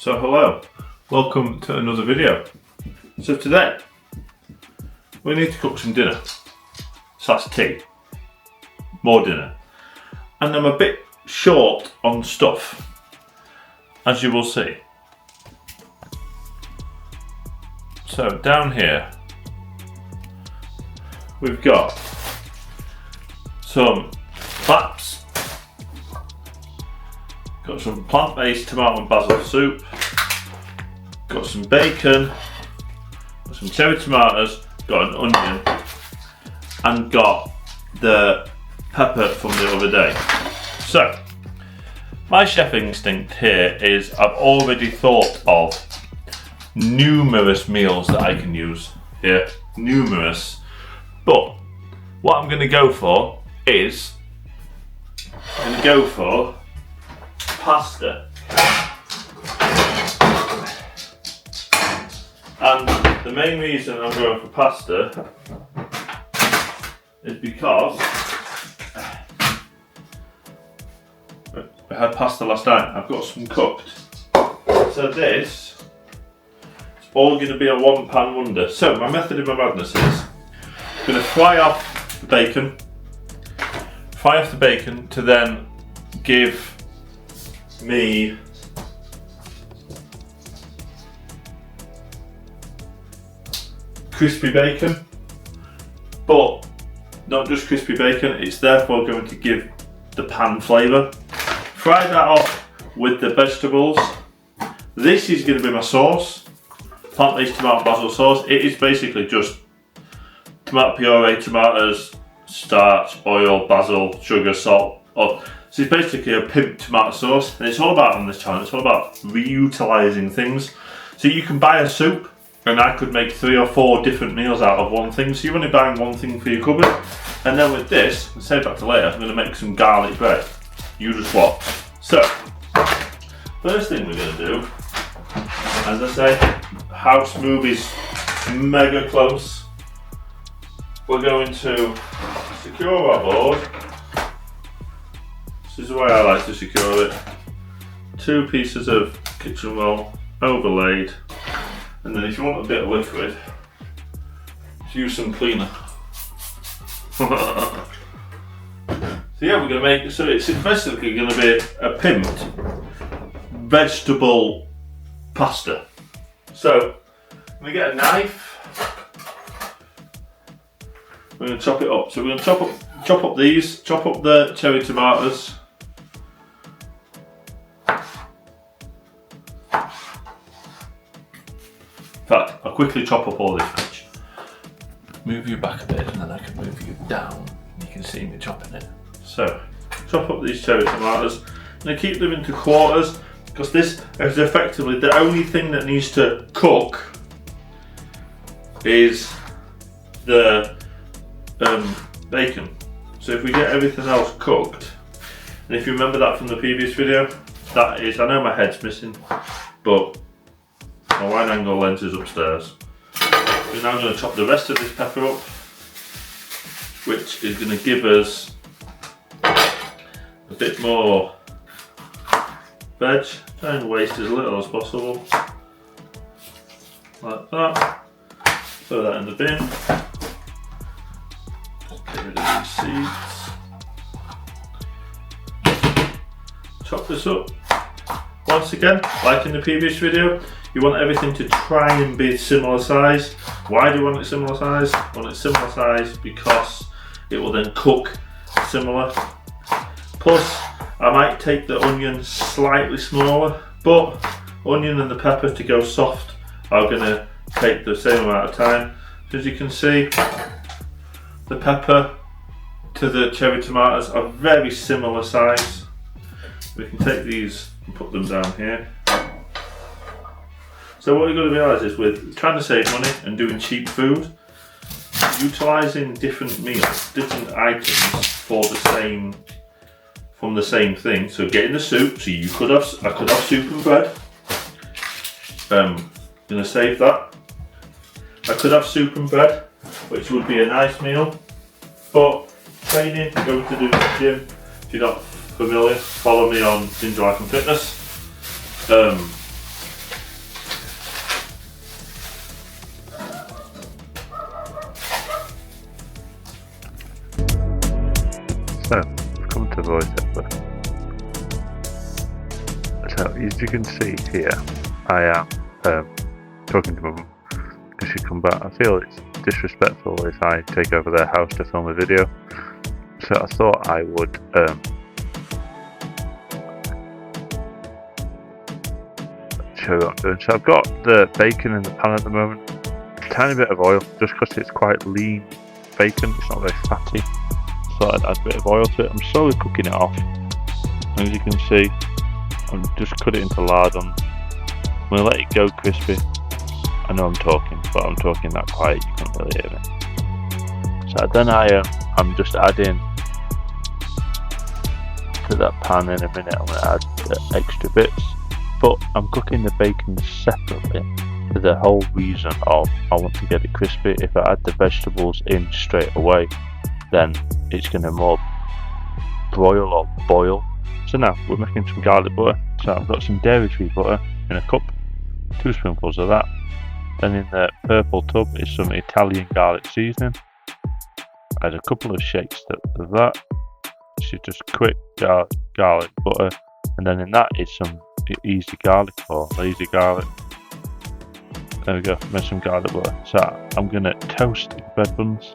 So hello, welcome to another video. So today, we need to cook some dinner, / tea, more dinner. And I'm a bit short on stuff, as you will see. So down here, we've got some claps, got some plant-based tomato and basil soup, got some bacon, got some cherry tomatoes, got an onion, and got the pepper from the other day. So, my chef instinct here is I've already thought of numerous meals that I can use here, numerous. But what I'm going to go for is, I'm going to go for pasta. And the main reason I'm going for pasta is because I had pasta last night. I've got some cooked. So this is all going to be a one pan wonder. So my method of my madness is I'm going to fry off the bacon to then give me crispy bacon, but not just crispy bacon, it's therefore going to give the pan flavour. Fry that off with the vegetables. This is going to be my sauce, plant-based tomato basil sauce. It is basically just tomato puree, tomatoes, starch, oil, basil, sugar, salt. So it's basically a pimped tomato sauce, and it's all about, on this channel, it's all about reutilising things. So you can buy a soup, and I could make 3 or 4 different meals out of one thing. So you're only buying one thing for your cupboard. And then with this, I'll save that to later, I'm going to make some garlic bread. You just watch. So, first thing we're going to do, as I say, house move is mega close. We're going to secure our board. This is the way I like to secure it. 2 pieces of kitchen roll overlaid, and then if you want a bit of liquid, just use some cleaner. So yeah, we're going to make, so it's basically going to be a pimped vegetable pasta. So I'm going to get a knife, we're going to chop it up. So we're going to chop up these, chop up the cherry tomatoes. In fact, I'll quickly chop up all this veg. Move you back a bit and then I can move you down. You can see me chopping it. So, chop up these cherry tomatoes. I'm going to keep them into quarters because this is effectively the only thing that needs to cook is the bacon. So if we get everything else cooked, and if you remember that from the previous video, that is, I know my head's missing, but my wide angle lens is upstairs. We're now going to chop the rest of this pepper up, which is going to give us a bit more veg. Try and waste as little as possible. Like that. Throw that in the bin. Just get rid of these seeds. Chop this up. Once again, like in the previous video, you want everything to try and be similar size. Why do you want it similar size? I want it similar size because it will then cook similar. Plus, I might take the onion slightly smaller, but onion and the pepper to go soft are going to take the same amount of time. As you can see, the pepper to the cherry tomatoes are very similar size. We can take these and put them down here. So what you've got to realise is, with trying to save money and doing cheap food, utilising different meals, different items for the same, from the same thing. So getting the soup, so I could have soup and bread. I'm going to save that. I could have soup and bread, which would be a nice meal. But training, going to do the gym, if you're not familiar, follow me on Ginger Life and Fitness. come to voiceover. So as you can see here, I am talking to my mum because she come back. I feel it's disrespectful if I take over their house to film a video, so I thought I would show you what I'm doing. So I've got the bacon in the pan at the moment, a tiny bit of oil, just because it's quite lean bacon, it's not very fatty, so I'd add a bit of oil to it. I'm slowly cooking it off, and as you can see, I'm just cut it into lard on. I'm going to let it go crispy. I know I'm talking, but I'm talking that quiet you can't really hear me. So then I'm just adding to that pan in a minute. I'm going to add the extra bits, but I'm cooking the bacon separately for the whole reason of I want to get it crispy. If I add the vegetables in straight away, then it's going to more broil or boil. So now we're making some garlic butter. So I've got some dairy-free butter in a cup, 2 spoonfuls of that. Then in the purple tub is some Italian garlic seasoning. Add a couple of shakes of that. This is just quick garlic butter. And then in that is some easy garlic or lazy garlic. There we go, made some garlic butter. So I'm going to toast the bread buns.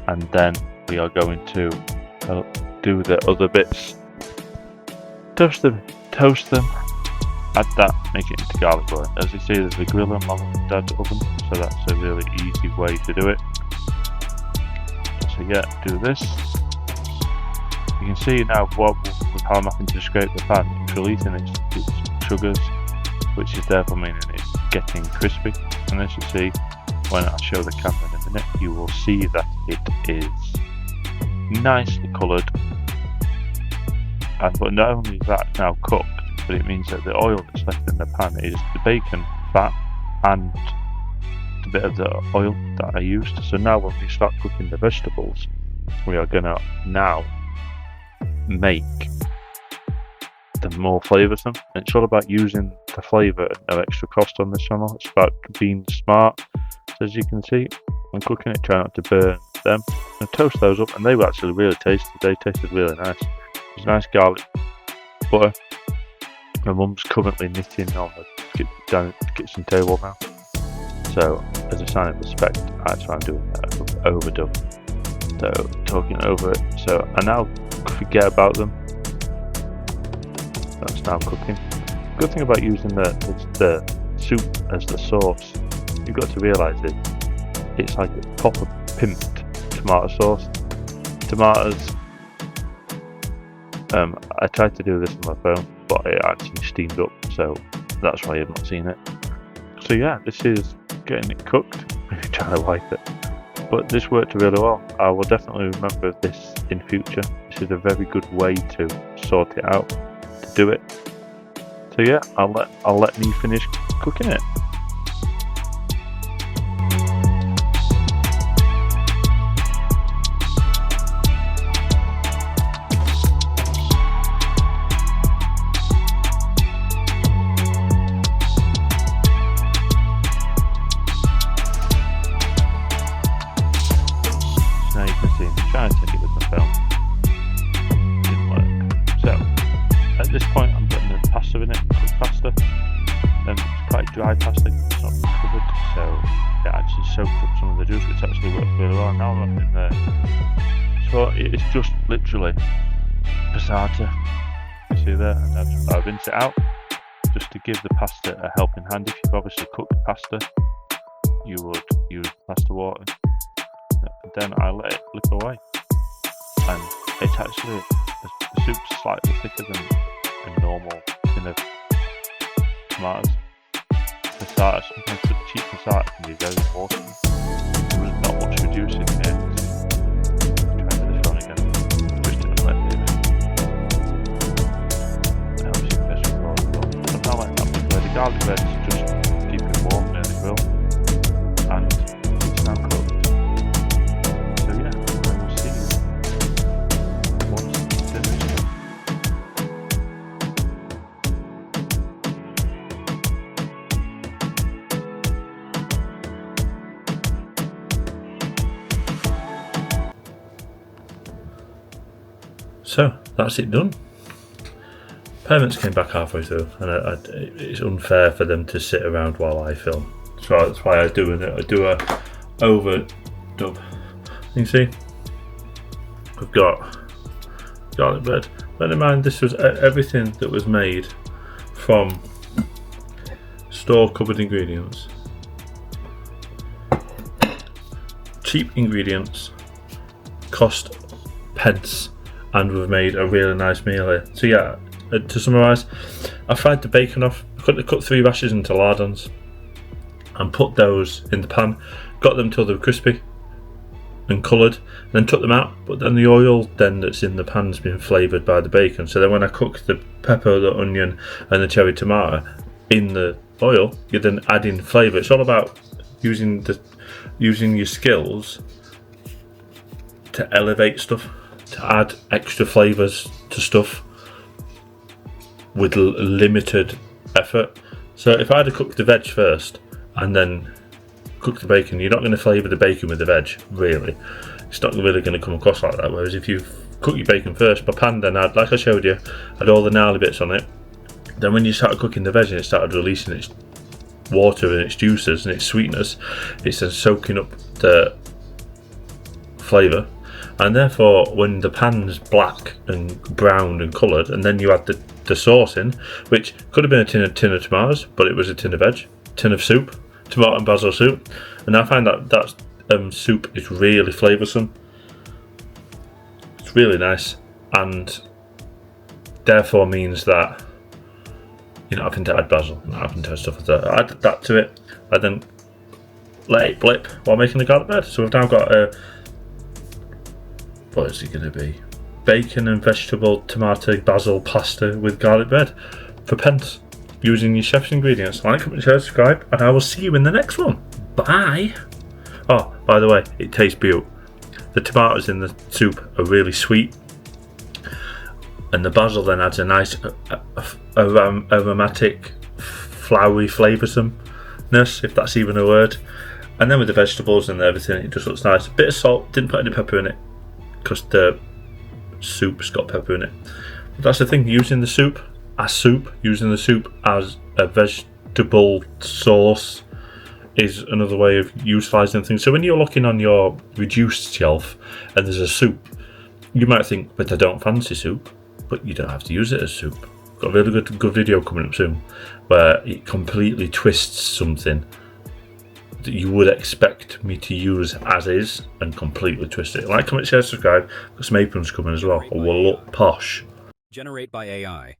And then we are going to do the other bits. Toast them, add that, make it into garlic butter. As you see, there's a grill on my dad's oven, so that's a really easy way to do it. So yeah, do this. You can see now with how I'm having to scrape the pan, it's releasing its sugars, which is therefore meaning it's getting crispy. And as you see, when I show the camera in a minute, you will see that it is nicely coloured. But not only is that now cooked, but it means that the oil that's left in the pan is the bacon fat and the bit of the oil that I used. So now when we start cooking the vegetables, we are going to now make them more flavoursome. And it's all about using the flavour at no extra cost on this channel. It's about being smart. So as you can see, when cooking it, try not to burn them. And toast those up, and they were actually really tasty. They tasted really nice. There's nice garlic butter. My mum's currently knitting on the kitchen table now. So, as a sign of respect, that's why I'm doing that overdub. So, talking over it. So, I now forget about them. That's now cooking. Good thing about using the soup as the sauce, you've got to realise it's like a proper pimped tomato sauce. Tomatoes. I tried to do this on my phone, but it actually steamed up, so that's why you've not seen it. So yeah, this is getting it cooked. I'm trying to wipe it, but this worked really well. I will definitely remember this in future. This is a very good way to sort it out, to do it. So yeah, I'll let me finish cooking it. Trying to take it with my phone. Didn't work. So at this point I'm putting the pasta in it, cooked pasta. It's quite dry pasta, it's not covered, so it actually soaked up some of the juice, which actually worked really well. Now I'm in there. So it's just literally passata. You see there? And I rinse it out just to give the pasta a helping hand. If you've obviously cooked pasta, you would use pasta water. And then I let it flip away, and it's actually the soup's slightly thicker than a normal tin of tomatoes. Passata, sometimes the cheap passata can be very watery. There was not much reducing here. Try this one again. Just didn't let it. It helps you fish with all as well. But now like that, where the garlic bread is just keep it warm near the grill, and it's now cooked. So that's it done. Parents came back halfway through, and it's unfair for them to sit around while I film. So that's why I do a overdub. You can see, we've got garlic bread. Bear in mind, this was everything that was made from store cupboard ingredients. Cheap ingredients cost pence, and we've made a really nice meal here. So yeah, to summarise, I fried the bacon off, cut 3 rashers into lardons and put those in the pan, got them till they were crispy and coloured, then took them out, but then the oil then that's in the pan's been flavoured by the bacon. So then when I cook the pepper, the onion and the cherry tomato in the oil, you then add in flavour. It's all about using your skills to elevate stuff, to add extra flavours to stuff with limited effort. So if I had to cook the veg first and then cook the bacon, you're not going to flavour the bacon with the veg, really. It's not really going to come across like that. Whereas if you cook your bacon first, my pan then had, like I showed you, had all the gnarly bits on it. Then when you started cooking the veg and it started releasing its water and its juices and its sweetness, it's then soaking up the flavour. And therefore, when the pan's black and brown and coloured, and then you add the sauce in, which could have been a tin of tomatoes, but it was a tin of veg, tin of soup, tomato and basil soup, and I find that soup is really flavoursome. It's really nice, and therefore means that you're not having to add basil, not having to add stuff like that. I added that to it. I then let it blip while making the garlic bread. So we've now got what is it going to be? Bacon and vegetable, tomato, basil pasta with garlic bread for pence, using your chef's ingredients. Like, comment, share, subscribe, and I will see you in the next one. Bye. Oh, by the way, it tastes beautiful. The tomatoes in the soup are really sweet, and the basil then adds a nice aromatic, floury flavourosomeness, if that's even a word. And then with the vegetables and everything, it just looks nice. A bit of salt, didn't put any pepper in it because the soup's got pepper in it. But that's the thing, using the soup as a vegetable sauce is another way of utilising things. So when you're looking on your reduced shelf and there's a soup, you might think, but I don't fancy soup, but you don't have to use it as soup. Got a really good video coming up soon where it completely twists something that you would expect me to use as is and completely twist it. Like, comment, share, subscribe. Got some aprons coming as well. Or we'll look posh. Generate by AI.